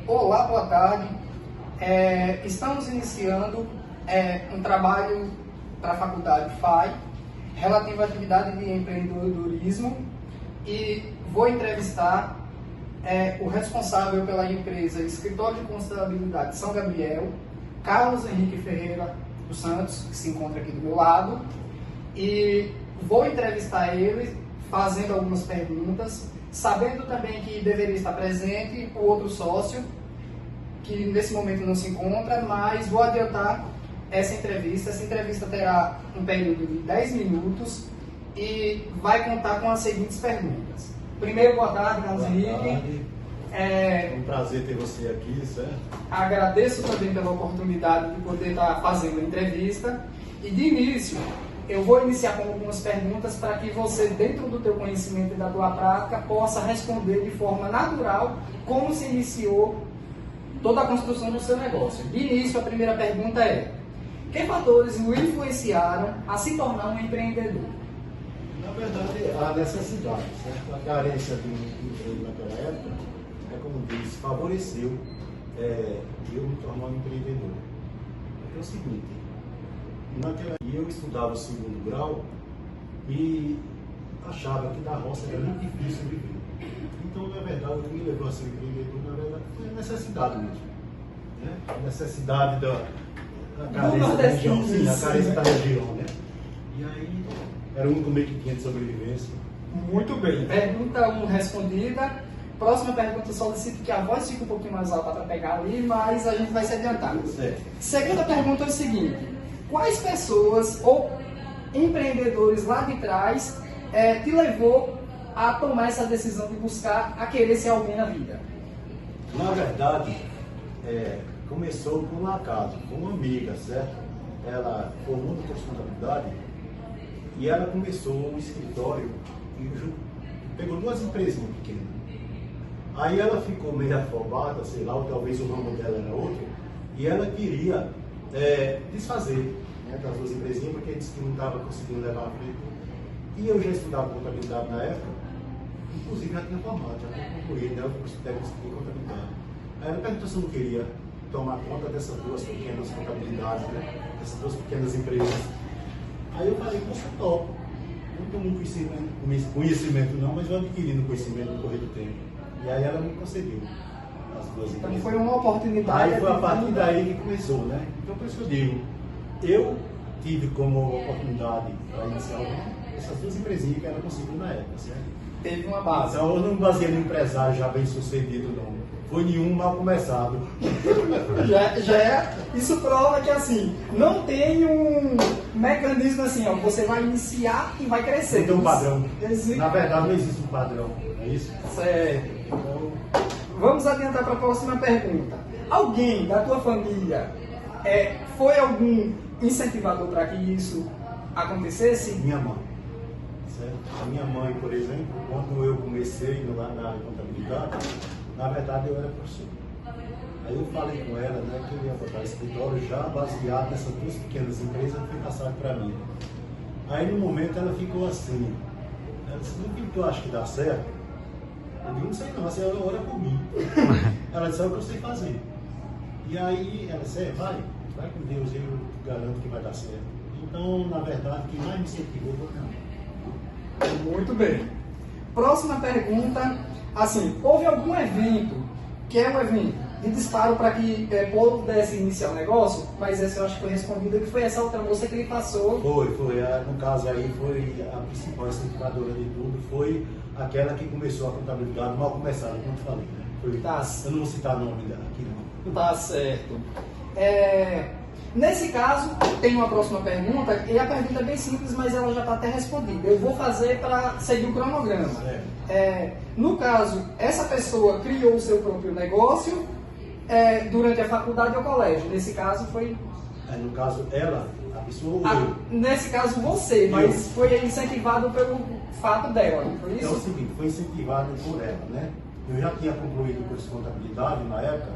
Olá, boa tarde. Estamos iniciando um trabalho para a faculdade FAI, relativo à atividade de empreendedorismo, e vou entrevistar o responsável pela empresa Escritório de Contabilidade São Gabriel, Carlos Henrique Ferreira dos Santos, que se encontra aqui do meu lado, e vou entrevistar ele fazendo algumas perguntas, sabendo também que deveria estar presente o outro sócio, que nesse momento não se encontra, mas vou adiantar essa entrevista. Essa entrevista terá um período de 10 minutos e vai contar com as seguintes perguntas. Primeiro, boa tarde, Carlos Henrique. É um prazer ter você aqui, certo? Agradeço também pela oportunidade de poder estar fazendo a entrevista. E de início, eu vou iniciar com algumas perguntas para que você, dentro do teu conhecimento e da tua prática, possa responder de forma natural como se iniciou toda a construção do seu negócio. De início, a primeira pergunta é: que fatores o influenciaram a se tornar um empreendedor? Na verdade, a necessidade, certo? A carência de um emprego naquela época, como disse, favoreceu eu me tornar um empreendedor. É o seguinte, eu estudava o segundo grau e achava que da roça era muito difícil viver. Então, na verdade, o que me levou a ser empreendedor, na verdade, foi a necessidade mesmo. Né? A necessidade da carência da região, sim, a carência da região, né? E aí, era o único meio que tinha de sobrevivência. Muito bem. Pergunta 1 respondida. Próxima pergunta, solicito que a voz fique um pouquinho mais alta para pegar ali, mas a gente vai se adiantar. Segunda pergunta é o seguinte: quais pessoas ou empreendedores lá de trás te levou a tomar essa decisão de buscar a querer ser alguém na vida? Na verdade, começou por um acaso, com uma amiga, certo? Ela formou no curso de contabilidade e ela começou um escritório e pegou 2 empresinhas pequenas. Aí ela ficou meio afobada, sei lá, ou talvez o ramo dela era outro, e ela queria desfazer, né, das 2 empresinhas, porque disse que não estava conseguindo levar a frente. E eu já estudava contabilidade na época, inclusive já tinha formado, já tinha concluído, né, o curso técnico de contabilidade. Aí ela perguntou se eu não queria tomar conta dessas 2 pequenas contabilidades, né, dessas 2 pequenas empresas. Aí eu falei, você topa. Não tenho muito conhecimento não, mas eu adquirindo conhecimento no correr do tempo. E aí ela me concedeu as 2 empresas. Então foi uma oportunidade. Aí foi a partir daí que começou, né? Então por isso que eu digo, eu tive como oportunidade para iniciar essas 2 empresinhas que ela conseguiu na época, certo? Teve uma base. Então eu não me baseei no empresário já bem sucedido, não. Foi nenhum mal começado. Isso prova que assim, não tem um mecanismo assim, ó, você vai iniciar e vai crescer. Não tem um padrão. Na verdade não existe um padrão, é isso? Certo. Então, vamos adiantar para a próxima pergunta. Alguém da tua família foi algum incentivador para que isso acontecesse? Minha mãe. Certo? A minha mãe, por exemplo, quando eu comecei na área de contabilidade, na verdade eu era professor. Aí eu falei com ela, né, que eu ia botar escritório já baseado nessas 2 pequenas empresas que foi passado para mim. Aí no momento ela ficou assim, ela disse, não que tu acha que dá certo? Eu digo, não sei não, a senhora ora por mim. Ela disse, é o que eu sei fazer. E aí ela disse, vai com Deus, eu garanto que vai dar certo. Então, na verdade, quem mais me incentivou foi minha mãe. Muito bem. Próxima pergunta, assim, houve algum evento, que é um evento de disparo para que pudesse iniciar o negócio, mas essa eu acho que foi respondida, que foi essa outra moça que ele passou. Foi. No caso aí, foi a principal incentivadora de tudo, foi aquela que começou a contabilidade, mal começada, como eu falei, né? Eu não vou citar nome aqui não. Tá certo. Nesse caso, tem uma próxima pergunta, e a pergunta é bem simples, mas ela já está até respondida. Eu vou fazer para seguir o cronograma. No caso, essa pessoa criou o seu próprio negócio durante a faculdade ou colégio. Nesse caso foi... No caso, ela, a pessoa ou eu? Nesse caso, você, mas foi incentivado pelo fato dela, não foi isso? É o seguinte, foi incentivado por ela, né? Eu já tinha concluído o curso de contabilidade na época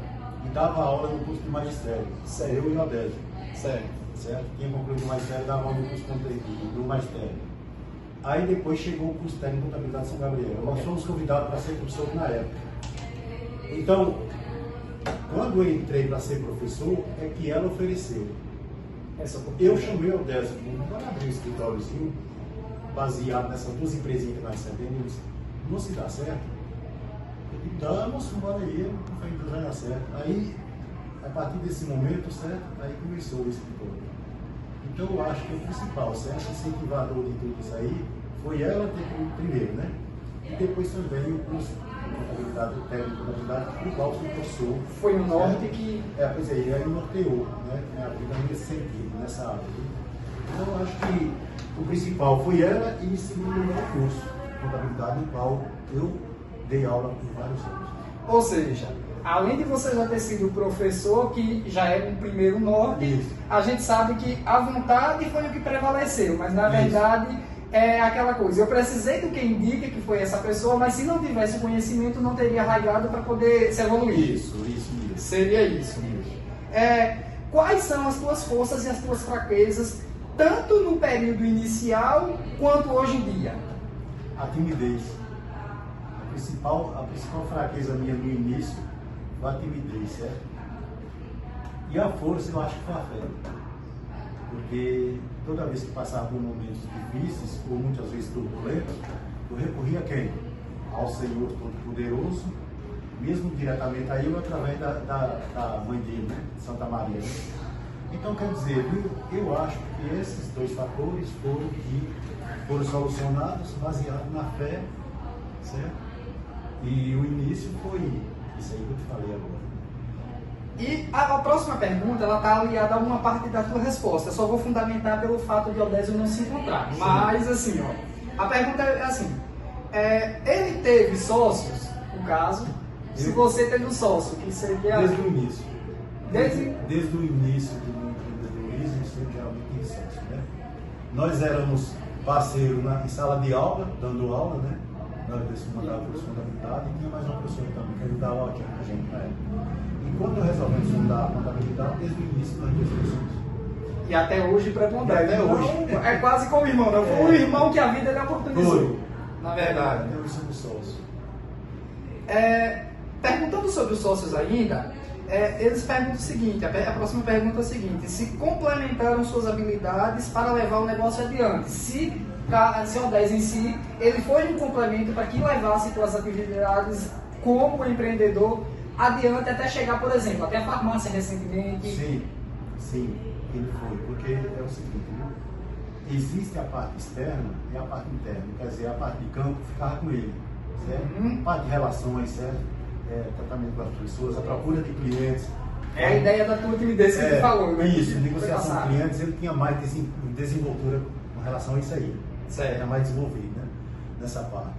e dava aula no curso de magistério. Eu e o Adélio. Certo? Tinha concluído o magistério e dava aula no curso do magistério. Aí depois chegou o curso técnico de contabilidade de São Gabriel. Nós fomos convidados para ser professor na época. Então, quando eu entrei para ser professor, é que ela ofereceu. Eu chamei o Décio para abrir um escritóriozinho, baseado nessas duas empresinhas que nós recebemos. Não se dá certo? Eu digo, damos, bora aí, vai dar certo. Aí, a partir desse momento, certo? Aí começou o escritório. Então eu acho que o principal, certo? Incentivador de tudo isso aí, foi ela primeiro, né? E depois também o curso de contabilidade, o técnico de contabilidade, o qual se cursou. Foi o norte que... Pois é, ele aí norteou, né? Minha vida nesse sentido, nessa área. Então eu acho que o principal foi ela e em segundo lugar o curso de contabilidade, no qual eu dei aula por vários anos. Ou seja, além de você já ter sido professor, que já é um primeiro norte, isso. A gente sabe que a vontade foi o que prevaleceu, mas na verdade é aquela coisa, eu precisei do que indica que foi essa pessoa, mas se não tivesse o conhecimento, não teria arraigado para poder se evoluir. Isso mesmo. Seria isso. Quais são as tuas forças e as tuas fraquezas, tanto no período inicial, quanto hoje em dia? A timidez. A principal fraqueza minha no início foi a timidez, certo? E a força eu acho que foi a fé. Porque toda vez que passava por momentos difíceis, ou muitas vezes turbulentos, eu recorria a quem? Ao Senhor Todo-Poderoso, mesmo diretamente a Ele, através da mãe dele, né? Santa Maria. Então, quer dizer, eu acho que esses dois fatores foram solucionados baseados na fé, certo? E o início foi isso aí que eu te falei agora. E a próxima pergunta, ela está aliada a uma parte da tua resposta. Eu só vou fundamentar pelo fato de Odésio não se encontrar. Sim. Mas, assim, ó, a pergunta é assim, ele teve sócios, no caso, se você teve um sócio, que seria... Desde o início. Desde o início do empreendedorismo, sempre geralmente tem sócio, né? Nós éramos parceiros em sala de aula, dando aula, né? Nós mandávamos curso de contabilidade e tinha mais uma professora também que ajudava a gente na época. E quando resolvemos fundar a contabilidade, desde o início nós dois pessoas. E até hoje preponderante. Até hoje. Então, é quase como irmão, não? Foi o irmão que a vida lhe oportunizou. Foi. Na verdade. Eu somos sócios. Perguntando sobre os sócios ainda, eles perguntam o seguinte, a próxima pergunta é a seguinte, se complementaram suas habilidades para levar o negócio adiante. Se o Odésio em si, ele foi um complemento para que levasse suas atividades como empreendedor adiante até chegar, por exemplo, até a farmácia recentemente. Sim, ele foi, porque é o seguinte, né? Existe a parte externa e a parte interna, quer dizer, a parte de campo ficava com ele, certo? Parte de relações, certo? Tratamento com as pessoas, a procura de clientes. É a ideia da tua timidez que você falou, né? Isso, negociação de clientes, ele tinha mais desenvoltura com relação a isso aí. Certo. Era mais desenvolvido, né? Nessa parte.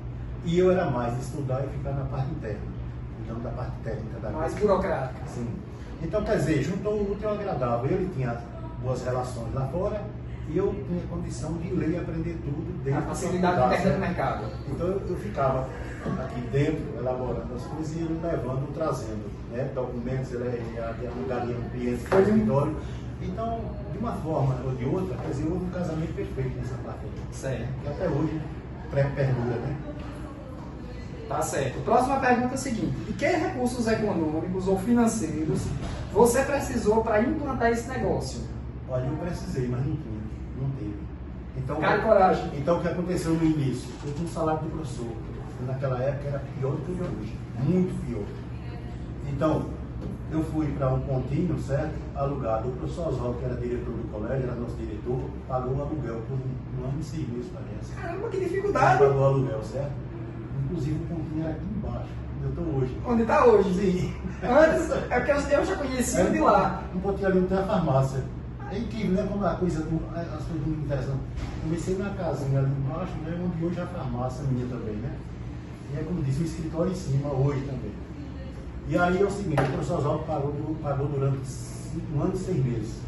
E eu era mais de estudar e ficar na parte interna, então da parte técnica da mais burocrática. Sim. Então, quer dizer, juntou o útil ao agradável. Ele tinha boas relações lá fora e eu tinha condição de ler e aprender tudo dentro a facilidade interna do mercado. Então eu ficava aqui dentro, elaborando as coisas e ele levando, trazendo, né, documentos, ele alugaria um cliente para o escritório. Então, de uma forma ou de outra, quer dizer, houve um casamento perfeito nessa parte. Certo. E até hoje perdura, né? Tá certo. Próxima pergunta é a seguinte: de que recursos econômicos ou financeiros você precisou para implantar esse negócio? Olha, eu precisei, mas não teve. Então, cara e coragem. Então, o que aconteceu no início? Eu tinha um salário de professor, que naquela época era pior do que hoje, muito pior. Então, eu fui para um pontinho, certo? Alugado. O professor Oswaldo, que era diretor do colégio, era nosso diretor, pagou o aluguel por um ano e 6 meses, parece. Caramba, que dificuldade! Ele pagou o aluguel, certo? Inclusive o pontinho era aqui embaixo, onde eu estou hoje. Onde está hoje? Sim. Antes, é porque eu já conhecia de lá. Um pontinho ali não tem a farmácia. É incrível, né? Como as coisas não interessam. Comecei na casinha ali embaixo, né? Onde hoje é a farmácia minha também, né? E é como disse, o escritório em cima, hoje também. E aí é o seguinte, o professor Oswaldo pagou durante 1 ano e 6 meses.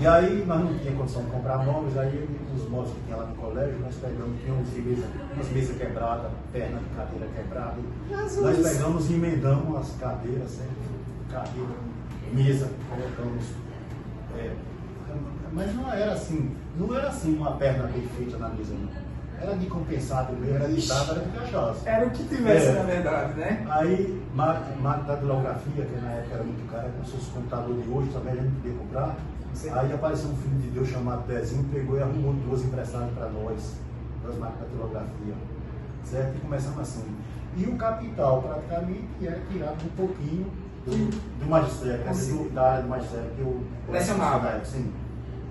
E aí nós não tínhamos condição de comprar móveis, aí os móveis que tinha lá no colégio, nós pegamos, tinha umas mesas quebradas, perna de cadeira quebrada. Nós pegamos e emendamos as cadeiras, certo? Cadeira, mesa, colocamos. Mas não era assim uma perna perfeita na mesa, não. Era de compensado mesmo, era de tapa, era de cachaça. Era o que tivesse, na verdade, né? Aí, máquina de datilografia, que na época era muito cara, como se fosse computador de hoje, também a gente podia comprar. Sim. Aí apareceu um filho de Deus chamado Dezinho, pegou e arrumou 2 emprestadas para nós, 2 máquinas de datilografia, certo? E começamos assim. E o capital, praticamente, era tirado um pouquinho do magistério, quer dizer, da área do magistério que eu lecionava. Sim.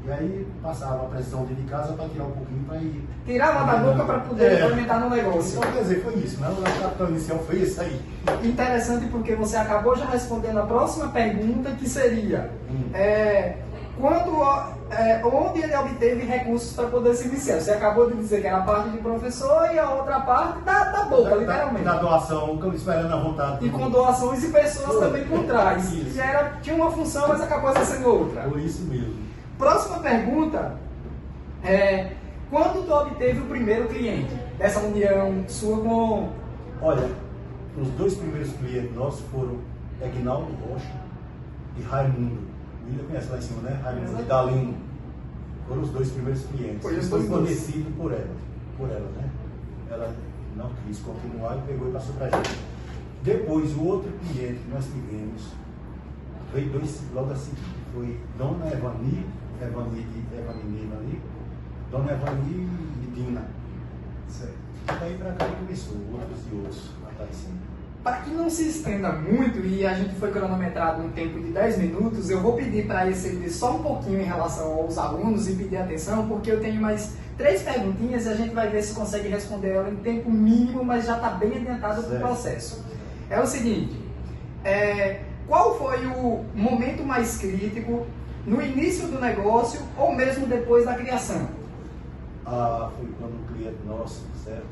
E aí passava a pressão dentro de casa para tirar um pouquinho para ir. Tirava da boca para poder alimentar no negócio. Então, quer dizer, foi isso, né? O capital inicial foi isso aí. Interessante porque você acabou já respondendo a próxima pergunta, que seria onde ele obteve recursos para poder se iniciar. Você acabou de dizer que era a parte de professor e a outra parte da boca, literalmente. Da doação, esperando a vontade. E com doações e pessoas também por trás. Que tinha uma função, mas acabou sendo outra. Foi isso mesmo. Próxima pergunta é: quando tu obteve o primeiro cliente dessa união sua com... Olha, os 2 primeiros clientes nossos foram Aguinaldo Rocha e Raimundo. O William conhece lá em cima, né? Raimundo e Dalino. Foram os 2 primeiros clientes. Foi conhecido por ela, né? Ela não quis continuar e pegou e passou pra gente. Depois, o outro cliente que nós tivemos, veio 2 logo a seguir. Foi Dona Evani, Dona Evani e Dina. Certo. E daí pra cá começou, outros aparecendo. Para que não se estenda muito, e a gente foi cronometrado um tempo de 10 minutos, eu vou pedir para exceder só um pouquinho em relação aos alunos e pedir atenção, porque eu tenho mais 3 perguntinhas e a gente vai ver se consegue responder ela em tempo mínimo, mas já está bem adiantado para o processo. É o seguinte, qual foi o momento mais crítico no início do negócio ou mesmo depois da criação? Foi quando o cliente nosso, certo?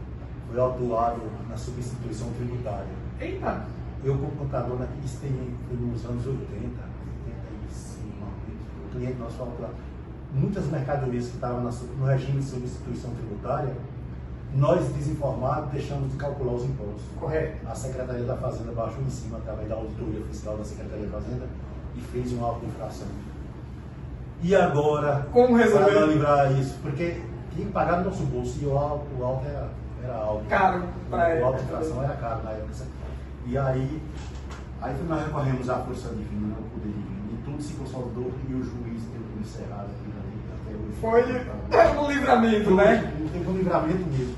Foi autuado na substituição tributária. Eita! Eu, como contador, isso foi nos anos 80, 85, o cliente nosso foi autuado. Muitas mercadorias que estavam no regime de substituição tributária, nós, desinformados, deixamos de calcular os impostos. Correto. A Secretaria da Fazenda baixou em cima, através da auditoria fiscal da Secretaria da Fazenda, e fez uma auto infração. E agora, como resolver? Para livrar isso? Porque tinha que pagar no nosso bolso, e o auto era alto. Caro para ele. A auto infração era caro na época. E aí nós recorremos à força divina, ao poder divino, e tudo se consolidou e o juiz teve que encerrar aquilo ali até hoje. Foi um livramento, né? Teve um livramento mesmo.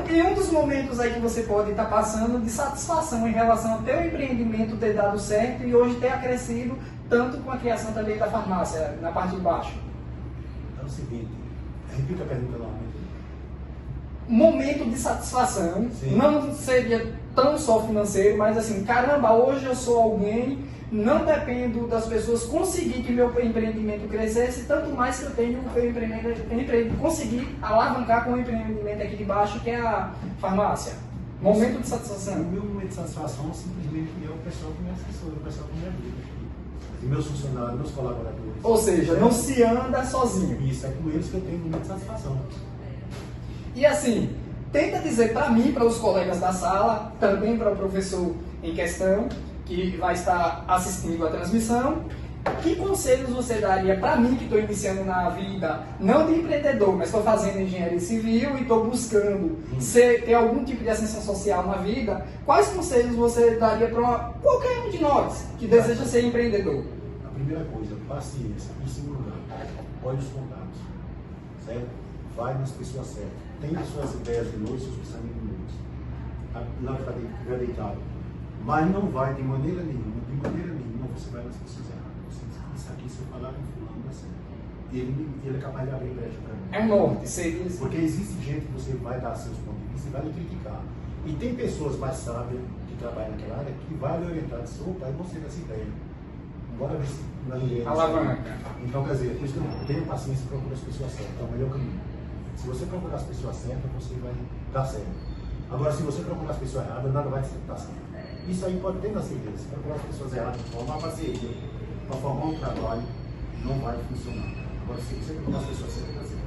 E um dos momentos aí que você pode estar passando de satisfação em relação ao teu empreendimento ter dado certo e hoje ter acrescido tanto com a criação também da farmácia, na parte de baixo. É o seguinte, repita a pergunta novamente. Momento de satisfação, sim. Não seria tão só financeiro, mas assim, caramba, hoje eu sou alguém, não dependo das pessoas, consegui que meu empreendimento crescesse, tanto mais que eu tenho consegui alavancar com o empreendimento aqui de baixo, que é a farmácia. Momento de satisfação. O meu momento de satisfação simplesmente é o pessoal que me assessora, o pessoal que me ajuda. E meus funcionários, meus colaboradores. Ou seja, não se anda sozinho. Isso, é com eles que eu tenho um momento de satisfação. E assim, tenta dizer para mim, para os colegas da sala, também para o professor em questão, que vai estar assistindo a transmissão, que conselhos você daria para mim, que estou iniciando na vida, não de empreendedor, mas estou fazendo engenharia civil e estou buscando ter algum tipo de ascensão social na vida, quais conselhos você daria para qualquer um de nós que deseja ser empreendedor? A primeira coisa, paciência, em segundo lugar, olhe os contatos, certo? Vai nas pessoas certas. Tenha suas ideias de noite, seus pensamentos de noite. Não ficar deitado. Mas não vai de maneira nenhuma, você vai nas pessoas erradas. Isso aqui, se eu falar com fulano, vai ser. Ele é capaz de abrir brecha para mim. É um norte, seria isso. Porque existe gente que você vai dar seus pontos de vista e vai lhe criticar. E tem pessoas mais sábias que trabalham naquela área que vai lhe orientar e dizer, opa, eu gostei dessa ideia. Bora ver se ninguém. Alavanca. Então, quer dizer, por isso que eu tenho paciência e procuro as pessoas certas. É o melhor caminho. Se você procurar as pessoas certas, você vai dar certo. Agora, se você procurar as pessoas erradas, nada vai dar certo. Isso aí pode ter na certeza. Se procurar as pessoas erradas, formar parceria, para formar um trabalho, não vai funcionar. Agora, se você procurar as pessoas certas, vai ser.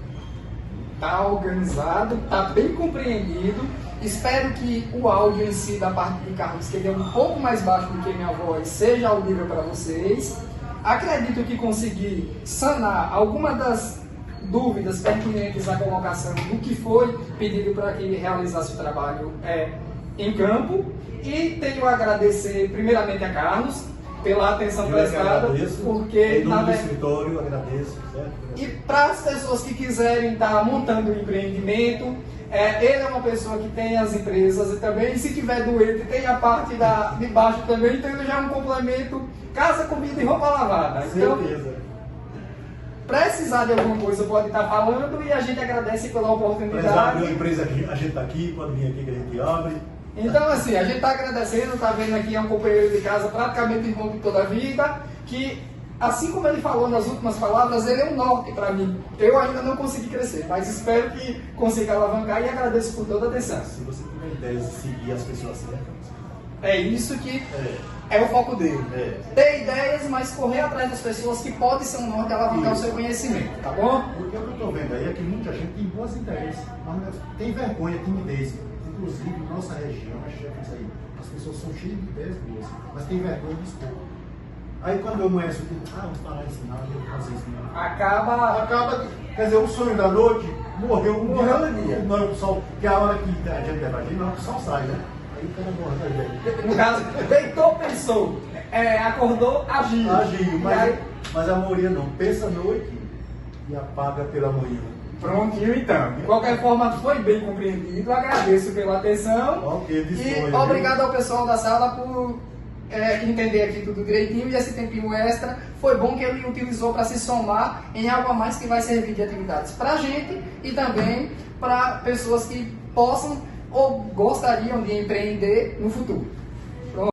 Está organizado, está bem compreendido. Espero que o áudio em si da parte de Carlos, que ele é um pouco mais baixo do que minha voz, seja audível para vocês. Acredito que consegui sanar alguma das dúvidas pertinentes à colocação do que foi pedido para que ele realizasse o trabalho em campo. E tenho a agradecer primeiramente a Carlos pela atenção prestada, porque em nome do escritório agradeço, certo? E para as pessoas que quiserem estar montando um empreendimento, ele é uma pessoa que tem as empresas e também, se tiver doente, tem a parte de baixo também, então ele já é um complemento, casa, comida e roupa lavada. Então, certeza. Precisar de alguma coisa pode estar falando e a gente agradece pela oportunidade. A empresa aqui, a gente está aqui, pode vir aqui que a gente abre. Então, assim, a gente está agradecendo, está vendo aqui, é um companheiro de casa, praticamente irmão de toda a vida, que, assim como ele falou nas últimas palavras, ele é um norte para mim. Eu ainda não consegui crescer, mas espero que consiga alavancar e agradeço por toda a atenção. Se você tiver ideia de seguir as pessoas certas. É isso que é o foco dele. Ter ideias, mas correr atrás das pessoas que podem ser um norte e alavancar o seu conhecimento, tá bom? Porque o que eu estou vendo aí é que muita gente tem bons interesses, mas tem vergonha, timidez. Inclusive, nossa região, isso aí, as pessoas são cheias de ideias boas, mas tem vergonha de expor. Aí quando eu conheço, eu digo, vou parar de ensinar, eu vou fazer isso mesmo. Acaba, quer dizer, o sonho da noite morreu no dia. Na hora do sol, que é a hora que a gente deve agir, na hora que o sol sai, né? Aí o cara morre da gente. No caso, deitou, pensou, acordou, agiu. Mas a maioria não, pensa à noite e apaga pela manhã. Prontinho então. De qualquer forma, foi bem compreendido. Agradeço pela atenção. E obrigado ao pessoal da sala por entender aqui tudo direitinho. E esse tempinho extra foi bom que ele utilizou para se somar em algo a mais que vai servir de atividades para a gente e também para pessoas que possam ou gostariam de empreender no futuro.